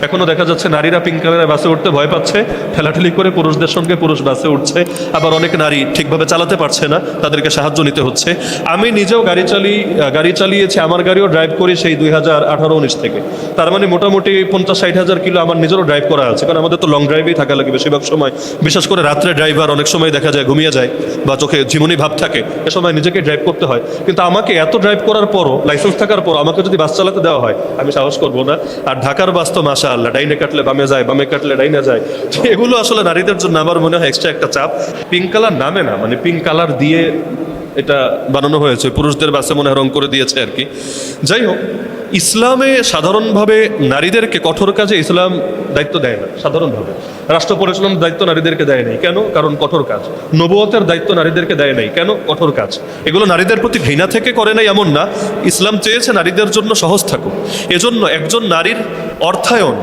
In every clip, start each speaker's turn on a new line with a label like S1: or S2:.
S1: এখনো দেখা যাচ্ছে নারীরা পিঙ্ক কালারের বাসে উঠতে ভয় পাচ্ছে, ঠেলাঠেলি করে পুরুষদের সঙ্গে পুরুষ বাসে উঠছে। আবার অনেক নারী ঠিকভাবে চালাতে পারছে না, তাদেরকে সাহায্য নিতে হচ্ছে। আমি নিজেও গাড়ি চালিয়েছি, আমার গাড়িও ড্রাইভ করি সেই 2018-19 থেকে। তার মানে মোটামুটি 50-60 হাজার কিলো আমার নিজেরও ড্রাইভ করা আছে, কারণ আমাদের তো লং ড্রাইভেই থাকা লাগে বেশিরভাগ সময়। বিশেষ করে রাত্রে ড্রাইভার অনেক সময় দেখা যায় ঘুমিয়ে যায় বা চোখে ঝিমুনি ভাব থাকে, এ সময় নিজেকে ড্রাইভ করতে হয়। কিন্তু আমাকে এত ড্রাইভ করার পরও, লাইসেন্স থাকার পর আমাকে যদি বাস চালাতে দেওয়া হয়, আমি সাহস করবো না। আর ঢাকার বাস তো মাশাআল্লাহ, ডাইনে কাটলে বামে যায়, বামে কাটলে ডাইনে যায়। এগুলো আসলে নারীদের জন্য আমার মনে হয় এক্সট্রা একটা চাপ। পিঙ্ক কালার নামে না, মানে পিঙ্ক কালার দিয়ে এটা বানানো হয়েছে, পুরুষদের বাসে মনে হয় রং করে দিয়েছে আর কি। যাই হোক, ইসলামে সাধারণভাবে নারীদেরকে কঠোর কাজে ইসলাম দায়িত্ব দেয় না। সাধারণভাবে রাষ্ট্র পরিচালনার দায়িত্ব নারীদেরকে দেয় নাই। কেন? কারণ কঠোর কাজ। নবুয়তের দায়িত্ব নারীদেরকে দেয় নাই। কেন? কঠোর কাজ। এগুলো নারীদের প্রতি ঘৃণা থেকে করে নাই এমন না, ইসলাম চেয়েছে নারীদের জন্য সহজ থাকুক। এজন্য একজন নারীর অর্থায়ন,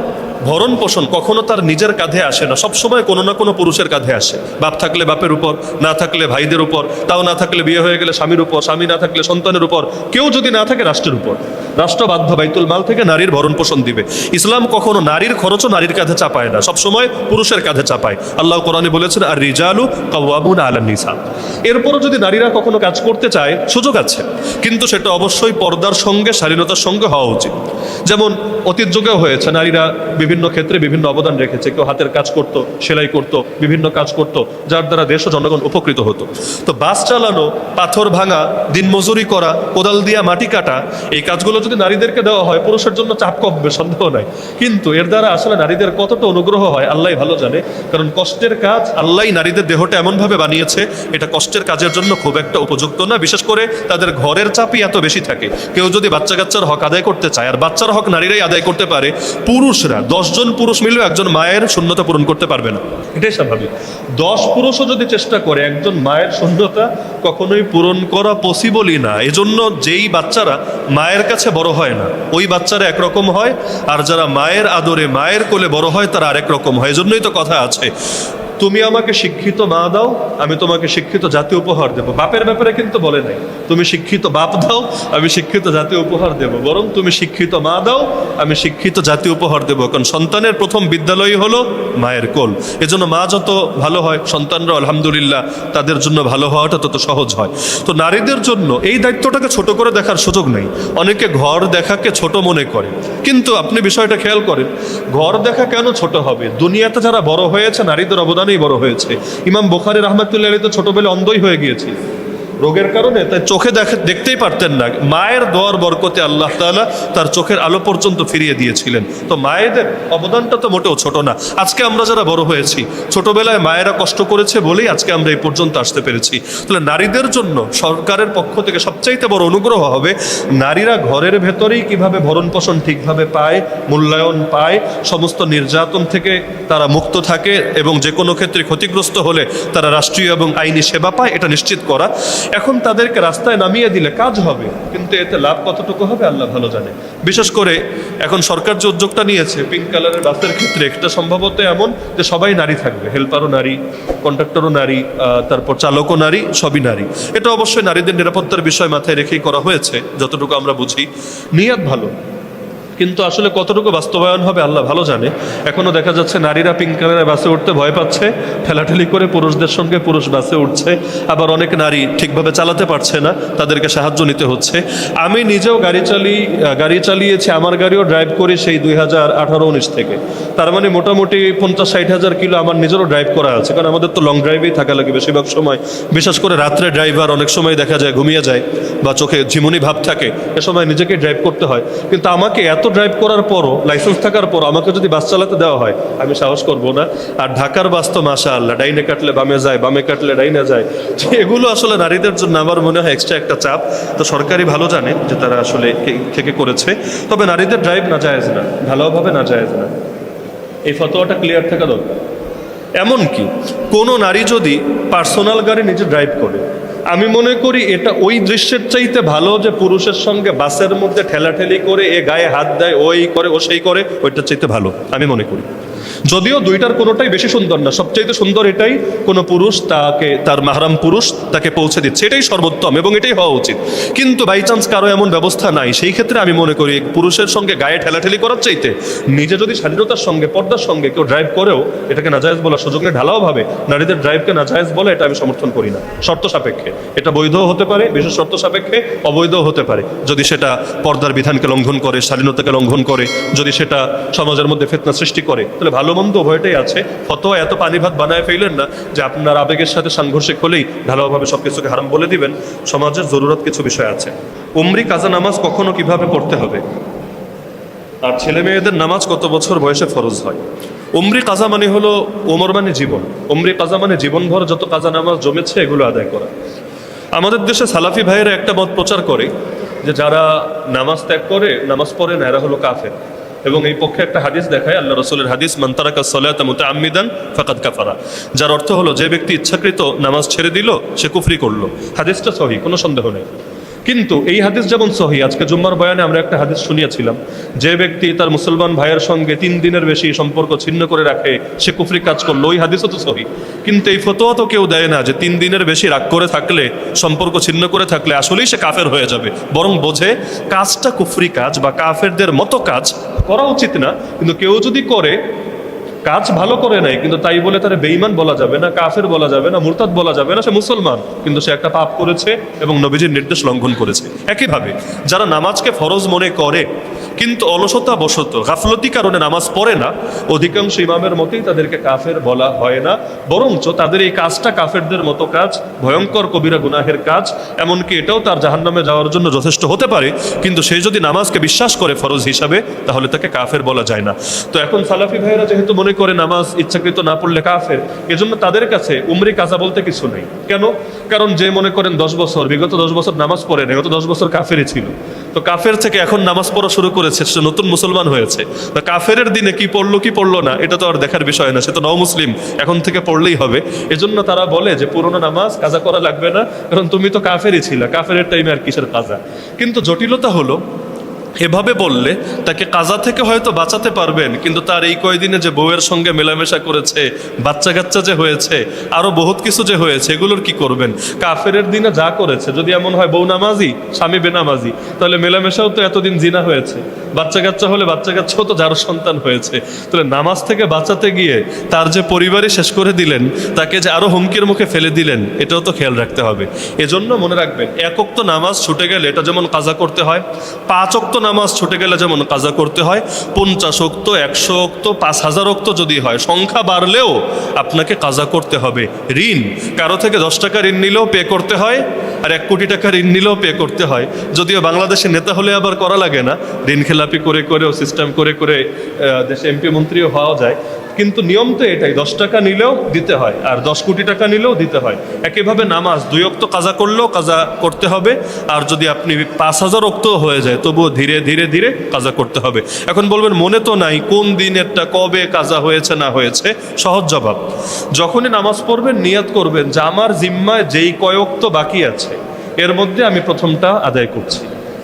S1: ভরণ পোষণ কখনো তার নিজের কাঁধে আসে না, সবসময় কোনো না কোনো পুরুষের কাঁধে আসে। বাপ থাকলে বাপের উপর, না থাকলে ভাইদের উপর, তাও না থাকলে বিয়ে হয়ে গেলে স্বামীর উপর, স্বামী না থাকলে সন্তানের উপর, কেউ যদি না থাকে রাষ্ট্রের উপর। রাষ্ট্র বাধ্য বাইতুল মাল থেকে নারীর ভরণ পোষণ দিবে। ইসলাম কখনো নারীর খরচও নারীর কাঁধে চাপায় না, সবসময় পুরুষের কাঁধে চাপায়। আল্লাহ কোরআনে বলেছেন, আর রিজালু কাওয়ামুনা আলান নিসা। এরপরও যদি নারীরা কখনো কাজ করতে চায়, সুযোগ আছে, কিন্তু সেটা অবশ্যই পর্দার সঙ্গে, শালীনতার সঙ্গে হওয়া উচিত। যেমন অতীত যুগেও হয়েছে, নারীরা বিভিন্ন ক্ষেত্রে বিভিন্ন অবদান রেখেছে। কেউ হাতের কাজ করত, সেলাই করত, বিভিন্ন কাজ করত, যার দ্বারা দেশ ও জনগণ উপকৃত হতো। তো বাস চালানো, পাথর ভাঙা, দিনমজুরি করা, কোদাল দিয়া মাটি কাটা, এই কাজগুলো যদি নারীদেরকে দেওয়া হয়, পুরুষের জন্য চাপ কমবে, সন্দেহ নাই। কিন্তু এর দ্বারা আসলে নারীদের কতটা অনুগ্রহ হয় আল্লাহ ভালো জানে। কারণ কষ্টের কাজ আল্লাহ নারীদের দেহটা এমনভাবে বানিয়েছে, এটা কষ্টের কাজের জন্য খুব একটা উপযুক্ত না। বিশেষ করে তাদের ঘরের চাপই এত বেশি থাকে। কেউ যদি বাচ্চা কাচ্চার হক আদায় করতে চায়, আর বাচ্চার হক নারীরাই আদায় করতে পারে, পুরুষরা 10 জন পুরুষ মিলেও একজন মায়ের শূন্যতা পূরণ করতে পারবে না। এটাই স্বাভাবিক। 10 পুরুষও যদি চেষ্টা করে, একজন মায়ের শূন্যতা কখনোই পূরণ করা পসিবলই না। এজন্য যেই বাচ্চারা মায়ের কাছে বড় হয় না, ওই বাচ্চারা একরকম হয়, আর যারা মায়ের আদরে মায়ের কোলে বড় হয় তারা আরেক রকম হয়। এজন্যই তো কথা আছে, তুমি আমাকে শিক্ষিত মা দাও, আমি তোমাকে শিক্ষিত জাতি উপহার দেব। বাপের ব্যাপারে কিন্তু বলে নাই তুমি শিক্ষিত বাপ দাও, আমি শিক্ষিত জাতি উপহার দেব, বরং তুমি শিক্ষিত মা দাও, আমি শিক্ষিত জাতি উপহার দেব। কারণ সন্তানের প্রথম বিদ্যালয় হলো মায়ের কোল। এজন্য মা যত ভালো হয়, সন্তানরা আলহামদুলিল্লাহ তাদের জন্য ভালো হওয়াটা তত সহজ হয়। তো নারীদের জন্য এই দায়িত্বটাকে ছোট করে দেখার সুযোগ নেই। অনেকে ঘর দেখাকে ছোট মনে করে, কিন্তু আপনি বিষয়টা খেয়াল করেন, ঘর দেখা কেন ছোট হবে? দুনিয়াতে যারা বড় হয়েছে নারীদের অবদান বড় হয়েছে। ইমাম বুখারী রাহমাতুল্লাহ আলাইহি তো ছোটবেলা অন্ধই হয়ে গিয়েছিল রোগের কারণে, তাই চোখে দেখতেই পারতেন না। মায়ের দোয়ার বরকতে আল্লাহ তাআলা তার চোখের আলো পর্যন্ত ফিরিয়ে দিয়েছিলেন। তো মায়েদের অবদানটা তো মোটেও ছোট না। আজকে আমরা যারা বড় হয়েছি, ছোটবেলায় মায়েরা কষ্ট করেছে বলেই আজকে আমরা এই পর্যন্ত আসতে পেরেছি। তাহলে নারীদের জন্য সরকারের পক্ষ থেকে সবচাইতে বড় অনুগ্রহ হবে, নারীরা ঘরের ভেতরেই কিভাবে ভরণ পোষণ ঠিকভাবে পায়, মূল্যায়ন পায়, সমস্ত নির্যাতন থেকে তারা মুক্ত থাকে, এবং যে কোনো ক্ষেত্রে ক্ষতিগ্রস্ত হলে তারা রাষ্ট্রীয় এবং আইনি সেবা পায়, এটা নিশ্চিত করা। এখন তাদেরকে রাস্তায় নামিয়ে দিলে কাজ হবে, কিন্তু এতে লাভ কতটুকু হবে আল্লাহ ভালো জানে। বিশেষ করে এখন সরকার যে উদ্যোগটা নিয়েছে পিঙ্ক কালারের বাসের ক্ষেত্রে, এটা সম্ভবত এমন যে সবাই নারী থাকবে, হেল্পারও নারী, কন্ডাক্টরও নারী, তারপর চালকও নারী, সবই নারী। এটা অবশ্যই নারীদের নিরাপত্তার বিষয় মাথায় রেখেই করা হয়েছে, যতটুকু আমরা বুঝি। নিয়ত ভালো, কিন্তু আসলে কতটুকু বাস্তবায়ন হবে আল্লাহ ভালো জানে। এখনো দেখা যাচ্ছে নারীরা পিঙ্ক কালারের বাসে উঠতে ভয় পাচ্ছে, ঠেলাঠেলি করে পুরুষদের সঙ্গে পুরুষ বাসে উঠছে। আবার অনেক নারী ঠিকভাবে চালাতে পারছে না, তাদেরকে সাহায্য নিতে হচ্ছে। আমি নিজেও গাড়ি চালিয়েছি, আমার গাড়িও ড্রাইভ করি সেই 2018-19 থেকে। তার মানে মোটামুটি 50-60 হাজার কিলো আমার নিজেরও ড্রাইভ করা আছে, কারণ আমাদের তো লং ড্রাইভেই থাকা লাগে বেশিরভাগ সময়। বিশেষ করে রাত্রে ড্রাইভার অনেক সময় দেখা যায় ঘুমিয়ে যায় বা চোখে ঝিমুনি ভাব থাকে, এ সময় নিজেকে ড্রাইভ করতে হয়। কিন্তু আমাকে এত ড্রাইভ করার পরও, লাইসেন্স থাকার পর আমাকে যদি বাস চালাতে দেওয়া হয়, আমি সাহস করব না। আর ঢাকার বাস তো মাশাআল্লাহ, ডাইনে কাটলে বামে যায়, বামে কাটলে ডাইনে যায়। এগুলো আসলে নারীদের জন্য আমার মনে হয় এক্সট্রা একটা চাপ। তো সরকারি ভালো জানে যে তারা আসলে থেকে করেছে। তবে নারীদের ড্রাইভ না জায়েজ না, ভালোভাবে না জায়েজ না, এই ফতোয়াটা ক্লিয়ার থাকা দরকার। এমনকি কোনো নারী যদি পার্সোনাল গাড়ি নিজে ড্রাইভ করে, আমি মনে করি এটা ওই দৃশ্যের চাইতে ভালো যে পুরুষের সঙ্গে বাসের মধ্যে ঠেলাঠেলি করে, এ গায়ে হাত দেয়, ওই করে, ও সেই করে, ওইটার চাইতে ভালো আমি মনে করি। যদিও দুইটার কোনোটাই বেশি সুন্দর না, সবচাইতে সুন্দর এটাই কোনো পুরুষ তাকে, তার মাহরাম পুরুষ তাকে পৌঁছে দিচ্ছে, এটাই সর্বোত্তম এবং এটাই হওয়া উচিত। কিন্তু বাই চান্স কারো এমন ব্যবস্থা নাই, সেই ক্ষেত্রে আমি মনে করি পুরুষের সঙ্গে গায়ে ঠেলাঠেলি করার চাইতে নিজে যদি স্বাধীনতার সঙ্গে, পর্দার সঙ্গে কেউ ড্রাইভ করেও এটাকে নাজায়েজ বলার সুযোগ নেই, ঢালাও ভাবে নারীদের ড্রাইভকে নাজায়েজ বলে, এটা আমি সমর্থন করি না। শর্ত সাপেক্ষে এটা বৈধও হতে পারে, বিশেষ শর্ত সাপেক্ষে অবৈধও হতে পারে। যদি সেটা পর্দার বিধানকে লঙ্ঘন করে, স্বাধীনতাকে লঙ্ঘন করে, যদি সেটা সমাজের মধ্যে ফিতনা সৃষ্টি করে, তাহলে ভালো মন্দ উভয়টাই আছে। ফতোয়া এত পানি ভাত বানায় ফেললেন না যে আপনার আবেগের সাথে সাংঘর্ষিক হলেই ঢালাওভাবে সবকিছুকে হারাম বলে দিবেন। সমাজের জরুরত কিছু বিষয় আছে। উমরি কাজা নামাজ কখনো কিভাবে পড়তে হবে, আর ছেলে মেয়েদের নামাজ কত বছর বয়সে ফরজ হয়? উমরি কাজা মানে হলো, ওমর মানে জীবন, উমরি কাজা মানে জীবনভর যত কাজা নামাজ জমেছে এগুলো আদায় করা। আমাদের দেশে সালাফি ভাইয়েরা একটা মত প্রচার করে যে যারা নামাজ ত্যাগ করে, নামাজ পড়ে না, এরা হলো কাফের। এবং এই পক্ষে একটা হাদিস দেখায়, আল্লাহ রসুলের হাদিস, মান তারাকা সলাতা মুতাআম্মিদান ফাকাদ কাফারা, যার অর্থ হলো যে ব্যক্তি ইচ্ছাকৃত নামাজ ছেড়ে দিল সে কুফরি করলো। হাদিসটা সহিহ, কোনো সন্দেহ নেই। কিন্তু এই হাদিস যেমন সহি, আজকে জুম্মার বয়ানে আমরা একটা হাদিস শুনিয়েছিলাম, যে ব্যক্তি তার মুসলমান ভাইয়ের সঙ্গে 3 দিনের বেশি সম্পর্ক ছিন্ন করে রাখে সে কুফরি কাজ করলো, ওই হাদিসও তো সহি। কিন্তু এই ফতোয়া তো কেউ দেয় না যে 3 দিনের বেশি রাগ করে থাকলে, সম্পর্ক ছিন্ন করে থাকলে আসলেই সে কাফের হয়ে যাবে। বরং বোঝে কাজটা কুফরি কাজ বা কাফেরদের মতো কাজ করা উচিত না, কিন্তু কেউ যদি করে, কাজ ভালো করে নাই কিন্তু তাই বলে তারা বেঈমান বলা যাবে না, কাফের বলা যাবে না, মুরতাদ বলা যাবে না, সে মুসলমান কিন্তু সে একটা পাপ করেছে এবং নবীজির নির্দেশ লঙ্ঘন করেছে। একইভাবে যারা নামাজকে ফরজ মনে করে কিন্তু অলসতা বশত, গাফলতি কারণে নামাজ পড়ে না, অধিকাংশ ইমামের মতেই তাদেরকে কাফের বলা হয় না, বরঞ্চ তাদের এই কাজটা কাফেরদের মতো কাজ, ভয়ঙ্কর কবিরা গুনাহের কাজ, এমনকি এটাও তার জাহান্নামে যাওয়ার জন্য যথেষ্ট হতে পারে। কিন্তু সে যদি নামাজকে বিশ্বাস করে ফরজ হিসাবে, তাহলে তাকে কাফের বলা যায় না। তো এখন সালাফি ভাইয়েরা যেহেতু মনে করে নামাজ ইচ্ছাকৃত না পড়লে কাফের, এজন্য তাদের কাছে উমরি কাজা বলতে কিছু নেই। কেন? কারণ যে মনে করেন 10 বছর, বিগত 10 বছর নামাজ পড়ে না, গত 10 বছর কাফেরই ছিল, তো কাফের থেকে এখন নামাজ পড়া শুরু করেছে, সে নতুন মুসলমান হয়েছে, তো কাফেরের দিনে কি পড়লো না এটা তো আর দেখার বিষয় না, সে তো নও মুসলিম, এখন থেকে পড়লেই হবে। এজন্য তারা বলে যে পুরোনো নামাজ কাজা করা লাগবে না, কারণ তুমি তো কাফেরই ছিলা, কাফেরের টাইমে আর কিসের কাজা। কিন্তু জটিলতা হলো, এভাবে বললে তাকে কাজা থেকে হয়তো বাঁচাতে পারবেন, কিন্তু তার এই কয়দিনে যে বউয়ের সঙ্গে মেলামেশা করেছে, বাচ্চা কাচ্চা যে হয়েছে, আরো বহুত কিছু যে হয়েছে, এগুলোর কি করবেন? কাফেরের দিনে যা করেছে, যদি এমন হয় বউ নামাজি স্বামী বেনামাজি, তাহলে মেলামেশাও তো এতদিন জিনা হয়েছে, বাচ্চা কাচ্চা হলে বাচ্চা কাচ্চাও তো যার সন্তান হয়েছে। তাহলে নামাজ থেকে বাঁচাতে গিয়ে তার যে পরিবারই শেষ করে দিলেন, তাকে যে আরো হুমকির মুখে ফেলে দিলেন, এটাও তো খেয়াল রাখতে হবে। এজন্য মনে রাখবেন, 1 ওয়াক্ত নামাজ ছুটে গেলে এটা যেমন কাজা করতে হয়, 5 ওয়াক্ত নামাজ ছুটে গেলে যেমন কাজা করতে হয়, 50 ওয়াক্ত, 100 ওয়াক্ত, 5000 ওয়াক্ত যদি হয়, সংখ্যা বাড়লেও আপনাকে কাজা করতে হবে। ঋণ, কারো থেকে 10 টাকা ঋণ নিলেও পে করতে হয়, আর 1 কোটি টাকা ঋণ নিলেও পে করতে হয়। যদিও বাংলাদেশের নেতা হলে আবার করা লাগে না, ঋণ খেলাপি করে করেও, সিস্টেম করে করে দেশে এমপি মন্ত্রীও হওয়া যায়, কিন্তু নিয়ম তো এটাই, 10 টাকা নিলেও দিতে হয়, আর 10 কোটি টাকা নিলেও দিতে হয়। একইভাবে নামাজ 2 ওয়াক্ত কাজা করলেও কাজা করতে হবে, আর যদি আপনি 5000 ওয়াক্ত হয়ে যায় তবুও ধীরে ধীরে ধীরে কাজা করতে হবে। এখন বলবেন মনে তো নাই কোন দিনেরটা কবে কাজা হয়েছে না হয়েছে। সহজ জবাব, যখনই নামাজ পড়বেন নিয়াত করবেন যে আমার জিম্মায় যেই কয়েকত বাকি আছে এর মধ্যে আমি প্রথমটা আদায় করছি।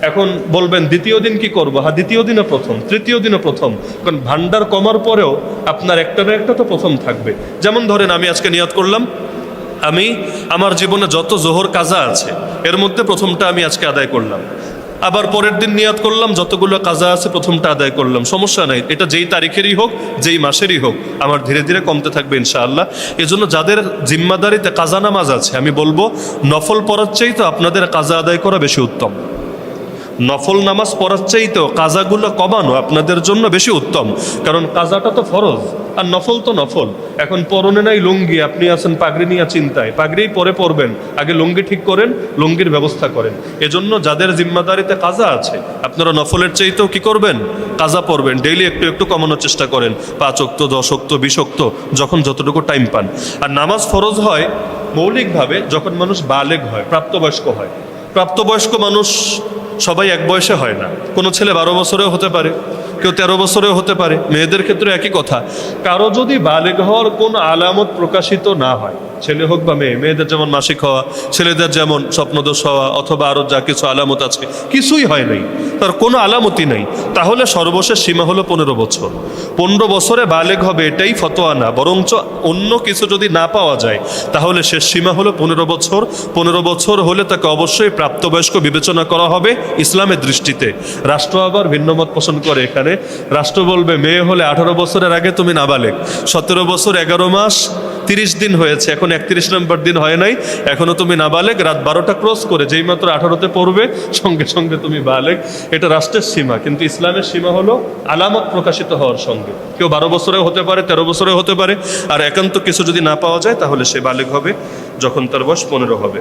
S1: এখন বলবেন দ্বিতীয় দিন কি করবো? হ্যাঁ, দ্বিতীয় দিনও প্রথম, তৃতীয় দিনও প্রথম, কারণ ভান্ডার কমার পরেও আপনার একটা না একটা তো প্রথম থাকবে। যেমন ধরেন আমি আজকে নিয়াত করলাম আমি আমার জীবনে যত জোহর কাজা আছে এর মধ্যে প্রথমটা আমি আজকে আদায় করলাম, আবার পরের দিন নিয়াত করলাম যতগুলো কাজা আছে প্রথমটা আদায় করলাম, সমস্যা নাই। এটা যেই তারিখেরই হোক, যেই মাসেরই হোক, আমার ধীরে ধীরে কমতে থাকবে ইনশাআল্লাহ। এজন্য যাদের জিম্মাদারিতে কাজা নামাজ আছে, আমি বলবো নফল পড়ার চাইতে আপনাদের কাজা আদায় করা বেশি উত্তম। নফল নামাজ পড়ার চাইতেও কাজাগুলো কমানো আপনাদের জন্য বেশি উত্তম, কারণ কাজাটা তো ফরজ আর নফল তো নফল। এখন পরনে নাই লুঙ্গি, আপনি আছেন পাগড়ি নিয়ে চিন্তায়, পাগড়ি পরে পরবেন, আগে লুঙ্গি ঠিক করেন, লুঙ্গির ব্যবস্থা করেন। এজন্য যাদের জিম্মাদারিতে কাজা আছে আপনারা নফলের চাইতেও কি করবেন? কাজা পড়বেন। ডেইলি একটু একটু কমানোর চেষ্টা করেন, 5 ওয়াক্ত, 10 ওয়াক্ত, 20 ওয়াক্ত, যখন যতটুকু টাইম পান। আর নামাজ ফরজ হয় মৌলিকভাবে যখন মানুষ বালেগ হয়, প্রাপ্তবয়স্ক হয়। প্রাপ্তবয়স্ক মানুষ সবাই এক বয়সে হয় না, কোনো ছেলে 12 বছরেও হতে পারে, কেউ 13 বছরেও হতে পারে। মেয়েদের ক্ষেত্রে একই কথা। কারো যদি বালেগ হওয়ার কোন আলামত প্রকাশিত না হয়, ছেলে হোক বা মেয়ে, মেয়েদের যেমন মাসিক হওয়া, ছেলেদের যেমন স্বপ্নদোষ হওয়া, অথবা আরও যা কিছু আলামত আছে, কিছুই হয় নাই, তার কোনো আলামতই নেই, তাহলে সর্বশেষ সীমা হলো 15 বছর। 15 বছরে বালেগ হবে এটাই ফতোয়া না, বরঞ্চ অন্য কিছু যদি না পাওয়া যায় তাহলে শেষ সীমা হলো 15 বছর। 15 বছর হলে তাকে অবশ্যই প্রাপ্তবয়স্ক বিবেচনা করা হবে ইসলামের দৃষ্টিতে। রাষ্ট্র আবার ভিন্নমত পোষণ করে এখানে। রাষ্ট্র বলবে মেয়ে হলে 18 বছরের আগে তুমি নাবালেগ, 17 বছর 11 মাস 30 দিন হয়েছে, এখন 31 নম্বর দিন হয় নাই, এখনো তুমি নাবালেগ, রাত 12টা ক্রস করে যেই মাত্র 18তে পড়বে সঙ্গে সঙ্গে তুমি বালেগ। এটা রাষ্ট্রের সীমা, কিন্তু ইসলামের সীমা হলো আলামত প্রকাশিত হওয়ার সঙ্গে। কেউ 12 বছরেও হতে পারে, 13 বছরেও হতে পারে, আর একান্ত কিছু যদি না পাওয়া যায় তাহলে সে বালেগ হবে যখন তার বয়স 15 হবে।